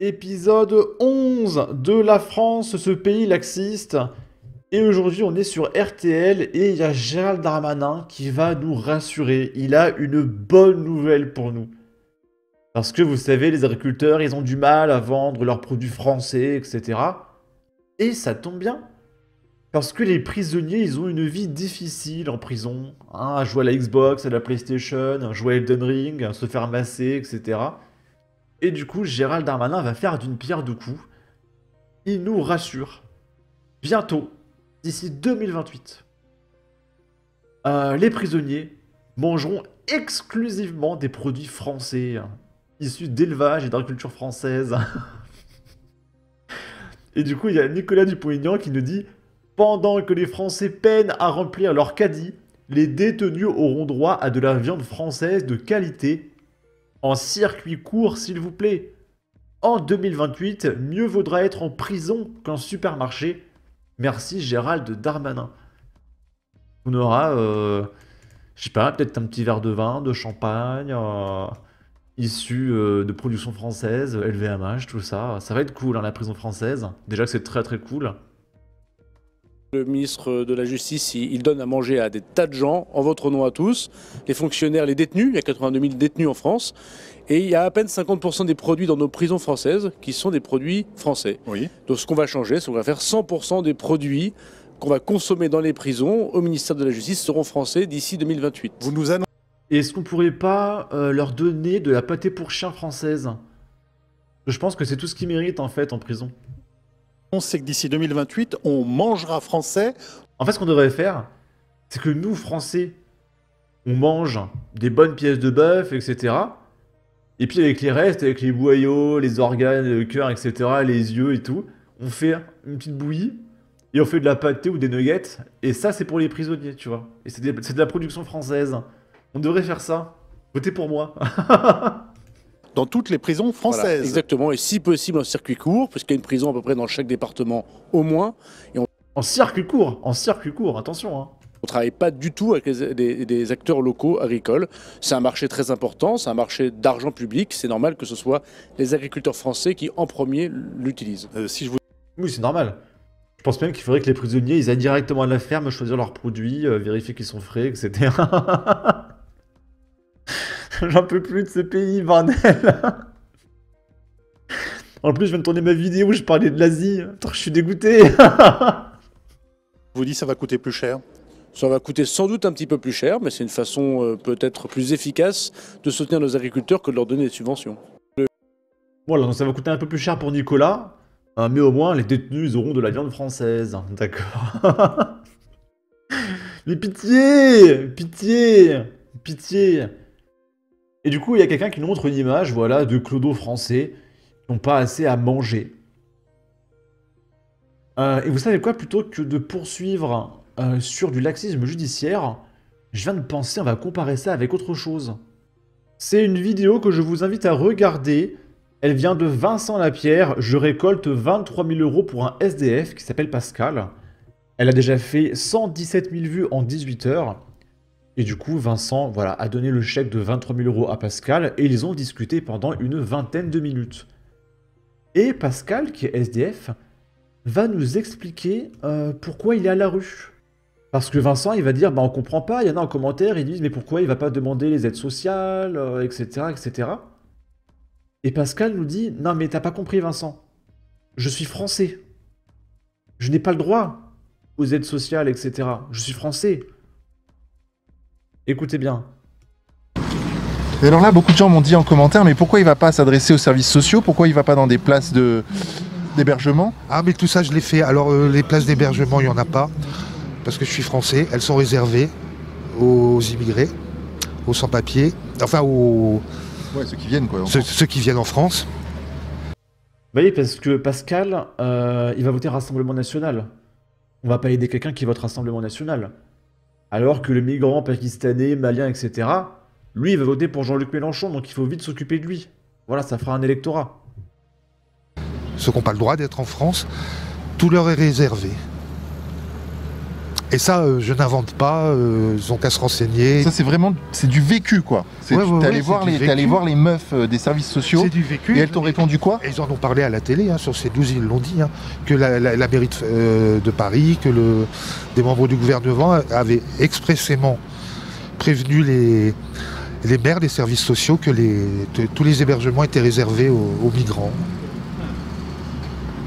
Épisode 11 de La France, ce pays laxiste. Et aujourd'hui, on est sur RTL et il y a Gérald Darmanin qui va nous rassurer. Il a une bonne nouvelle pour nous. Parce que vous savez, les agriculteurs, ils ont du mal à vendre leurs produits français, etc. Et ça tombe bien. Parce que les prisonniers, ils ont une vie difficile en prison. Hein, à jouer à la Xbox, à la PlayStation, à jouer à Elden Ring, à se faire masser, etc. Et du coup, Gérald Darmanin va faire d'une pierre deux coups. Il nous rassure. Bientôt, d'ici 2028, les prisonniers mangeront exclusivement des produits français, issus d'élevage et d'agriculture française. Et du coup, il y a Nicolas Dupont-Aignan qui nous dit « Pendant que les Français peinent à remplir leur caddie, les détenus auront droit à de la viande française de qualité en circuit court, s'il vous plaît. En 2028, mieux vaudra être en prison qu'en supermarché. Merci Gérald Darmanin. » On aura, je sais pas, peut-être un petit verre de vin, de champagne, issu de production française, LVMH, tout ça. Ça va être cool, hein, la prison française. Déjà que c'est très très cool. Le ministre de la Justice, il donne à manger à des tas de gens, en votre nom à tous, les fonctionnaires, les détenus, il y a 82 000 détenus en France, et il y a à peine 50% des produits dans nos prisons françaises qui sont des produits français. Oui. Donc ce qu'on va changer, c'est qu'on va faire 100% des produits qu'on va consommer dans les prisons au ministère de la Justice seront français d'ici 2028. Vous nous annoncez... Est-ce qu'on pourrait pas leur donner de la pâté pour chien française? Je pense que c'est tout ce qu'ils méritent en fait en prison. que d'ici 2028, on mangera français. En fait, ce qu'on devrait faire, c'est que nous, Français, on mange des bonnes pièces de bœuf, etc. Et puis avec les restes, avec les boyaux, les organes, le cœur, etc., les yeux et tout, on fait une petite bouillie et on fait de la pâté ou des nuggets. Et ça, c'est pour les prisonniers, tu vois. Et c'est de la production française. On devrait faire ça. Votez pour moi. Dans toutes les prisons Voilà, françaises. exactement, et si possible en circuit court, parce qu'il y a une prison à peu près dans chaque département au moins, et En circuit court, attention. Hein. on ne travaille pas du tout avec des acteurs locaux agricoles. C'est un marché très important, c'est un marché d'argent public. C'est normal que ce soit les agriculteurs français qui, en premier, l'utilisent. Si je vous... Oui, c'est normal. Je pense même qu'il faudrait que les prisonniers, ils aillent directement à la ferme, choisir leurs produits, vérifier qu'ils sont frais, etc. J'en peux plus de ce pays, bordel. En plus, je viens de tourner ma vidéo où je parlais de l'Asie. Attends, je suis dégoûté. vous dis, ça va coûter plus cher. Ça va coûter sans doute un petit peu plus cher, mais c'est une façon peut-être plus efficace de soutenir nos agriculteurs que de leur donner des subventions. Voilà, donc ça va coûter un peu plus cher pour Nicolas. Mais au moins, les détenus, ils auront de la viande française. D'accord. Mais pitié! Pitié! Pitié! Et du coup, il y a quelqu'un qui nous montre une image, voilà, de clodos français qui n'ont pas assez à manger. Et vous savez quoi, plutôt que de poursuivre sur du laxisme judiciaire, je viens de penser, on va comparer ça avec autre chose. C'est une vidéo que je vous invite à regarder. Elle vient de Vincent Lapierre. Je récolte 23 000 € pour un SDF qui s'appelle Pascal. Elle a déjà fait 117 000 vues en 18 heures. Et du coup, Vincent, voilà, a donné le chèque de 23 000 € à Pascal et ils ont discuté pendant une vingtaine de minutes. Et Pascal, qui est SDF, va nous expliquer pourquoi il est à la rue. Parce que Vincent, il va dire, bah on comprend pas, il y en a en commentaire, ils disent, mais pourquoi il va pas demander les aides sociales, etc., etc. Et Pascal nous dit, non mais t'as pas compris Vincent, je suis français. Je n'ai pas le droit aux aides sociales, etc. Je suis français. Écoutez bien. Et alors là, beaucoup de gens m'ont dit en commentaire, mais pourquoi il va pas s'adresser aux services sociaux? Pourquoi il va pas dans des places d'hébergement? Ah mais tout ça je l'ai fait. Alors les places d'hébergement il n'y en a pas. Parce que je suis français. Elles sont réservées aux immigrés, aux sans-papiers. Enfin aux... Ouais, ceux qui viennent quoi. Ceux qui viennent en France. Vous voyez, parce que Pascal, il va voter Rassemblement National. On va pas aider quelqu'un qui vote Rassemblement National. Alors que le migrant pakistanais, malien, etc., lui, il va voter pour Jean-Luc Mélenchon, donc il faut vite s'occuper de lui. Voilà, ça fera un électorat. Ceux qui n'ont pas le droit d'être en France, tout leur est réservé. Et ça, je n'invente pas, ils ont qu'à se renseigner. Ça, c'est vraiment, c'est du vécu, quoi. Ouais, ouais, t'es allé ouais, voir c'est du t'es allé vécu. voir les meufs des services sociaux, C'est du vécu. et elles t'ont répondu quoi? Et ils en ont parlé à la télé, hein, sur C12, ils l'ont dit, hein, que la mairie de Paris, que des membres du gouvernement avaient expressément prévenu les maires des services sociaux que tous les hébergements étaient réservés aux migrants.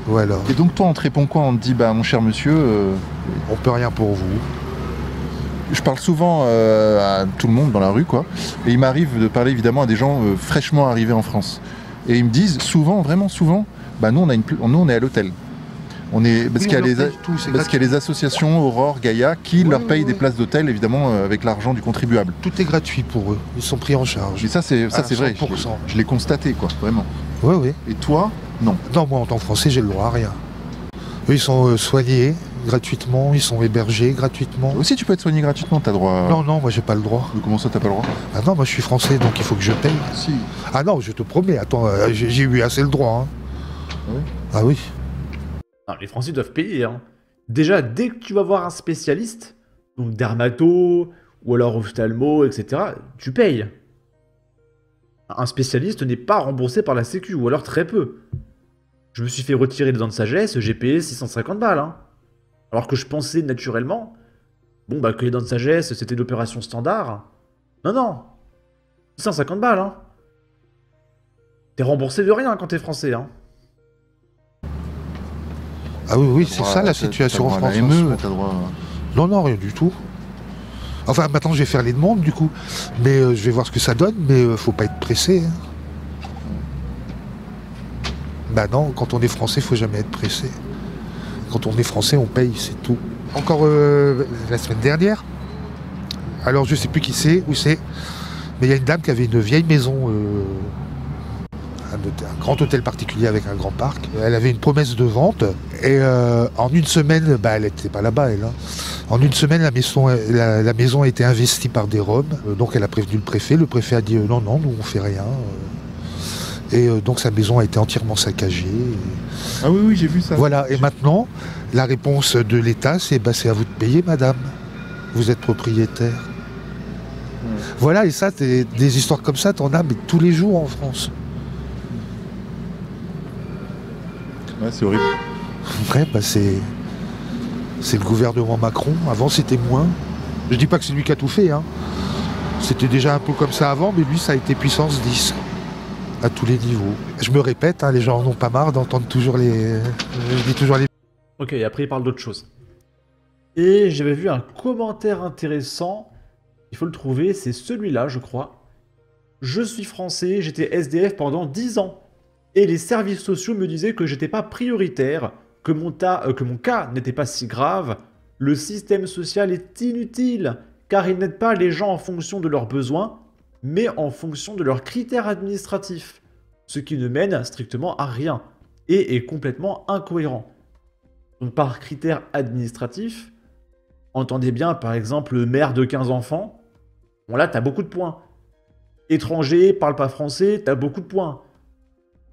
Voilà. Et donc toi, on te répond quoi? On te dit, bah mon cher monsieur, On peut rien pour vous. je parle souvent à tout le monde dans la rue, quoi. Et il m'arrive de parler évidemment à des gens fraîchement arrivés en France. Et ils me disent souvent, vraiment souvent, bah nous on est à l'hôtel. On est parce Oui, qu'il y a on leur les paye tout, c'est parce qu'il y a les associations Aurore, Gaïa qui leur payent des places d'hôtel évidemment avec l'argent du contribuable. Tout est gratuit pour eux. Ils sont pris en charge. Et ça c'est À vrai. 100%. Je l'ai constaté, quoi, vraiment. Oui, oui. Et toi, non. Non, moi en tant que Français, j'ai le droit à rien. Eux, ils sont soignés gratuitement, ils sont hébergés gratuitement. Aussi, tu peux être soigné gratuitement, t'as droit. Non, non, moi j'ai pas le droit. Mais comment ça, t'as pas le droit? Ah non, moi je suis français, donc il faut que je paye. Si. Ah non, je te promets, attends, j'ai eu assez le droit. Hein. Ouais. Ah oui. Non, les Français doivent payer. Hein. Déjà, dès que tu vas voir un spécialiste, donc dermato, ou alors ophtalmo, etc., tu payes. Un spécialiste n'est pas remboursé par la Sécu, ou alors très peu. Je me suis fait retirer les dents de sagesse, j'ai payé 650 balles. Hein. Alors que je pensais naturellement, bon bah que les dents de sagesse c'était l'opération standard. Non, non, 650 balles. Hein. T'es remboursé de rien quand t'es français. Hein. Ah oui, oui, c'est ça la situation en France. T'as droit. Non, non, rien du tout. Enfin, maintenant je vais faire les demandes du coup. Mais je vais voir ce que ça donne, mais faut pas être pressé. Hein. Bah non, quand on est français, faut jamais être pressé. Quand on est français, on paye, c'est tout. Encore la semaine dernière, alors je sais plus qui c'est, où c'est, mais il y a une dame qui avait une vieille maison, un grand hôtel particulier avec un grand parc. Elle avait une promesse de vente, et en une semaine, bah elle n'était pas là-bas, elle. Hein. En une semaine, la maison a été investie par des Roms, donc elle a prévenu le préfet. Le préfet a dit non, non, nous on fait rien. Et donc sa maison a été entièrement saccagée. Ah oui, oui, j'ai vu ça. Voilà, et maintenant, la réponse de l'État, c'est bah, c'est à vous de payer, madame. Vous êtes propriétaire. Voilà, et ça, des histoires comme ça, t'en as mais tous les jours en France. Ouais, c'est horrible. Ouais, bah c'est le gouvernement Macron. Avant, c'était moins. Je dis pas que c'est lui qui a tout fait, hein. C'était déjà un peu comme ça avant, mais lui, ça a été puissance 10. À tous les niveaux. Je me répète, hein, les gens en ont pas marre d'entendre toujours les... Je dis toujours les... Ok, après il parle d'autre chose. Et j'avais vu un commentaire intéressant, il faut le trouver, c'est celui-là je crois. Je suis français, j'étais SDF pendant 10 ans. Et les services sociaux me disaient que j'étais pas prioritaire, que mon cas n'était pas si grave. Le système social est inutile, car il n'aide pas les gens en fonction de leurs besoins, mais en fonction de leurs critères administratifs, ce qui ne mène strictement à rien, et est complètement incohérent. Donc par critères administratifs, entendez bien par exemple mère de 15 enfants, bon là t'as beaucoup de points. Étranger, parle pas français, t'as beaucoup de points.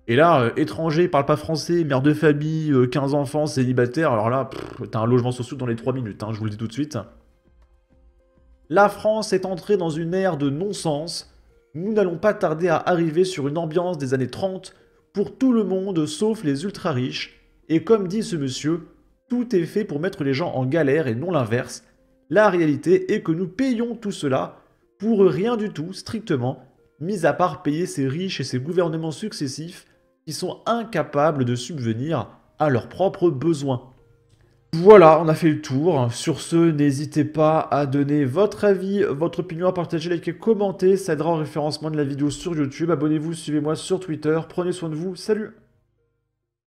Et là, étranger, parle pas français, mère de famille, 15 enfants, célibataire, alors là, t'as un logement social dans les 3 minutes, hein, je vous le dis tout de suite. La France est entrée dans une ère de non-sens. Nous n'allons pas tarder à arriver sur une ambiance des années 30 pour tout le monde sauf les ultra-riches. Et comme dit ce monsieur, tout est fait pour mettre les gens en galère et non l'inverse. La réalité est que nous payons tout cela pour rien du tout, strictement, mis à part payer ces riches et ces gouvernements successifs qui sont incapables de subvenir à leurs propres besoins. Voilà, on a fait le tour. Sur ce, n'hésitez pas à donner votre avis, votre opinion, à partager, liker, commenter. Ça aidera au référencement de la vidéo sur YouTube. Abonnez-vous, suivez-moi sur Twitter. Prenez soin de vous. Salut!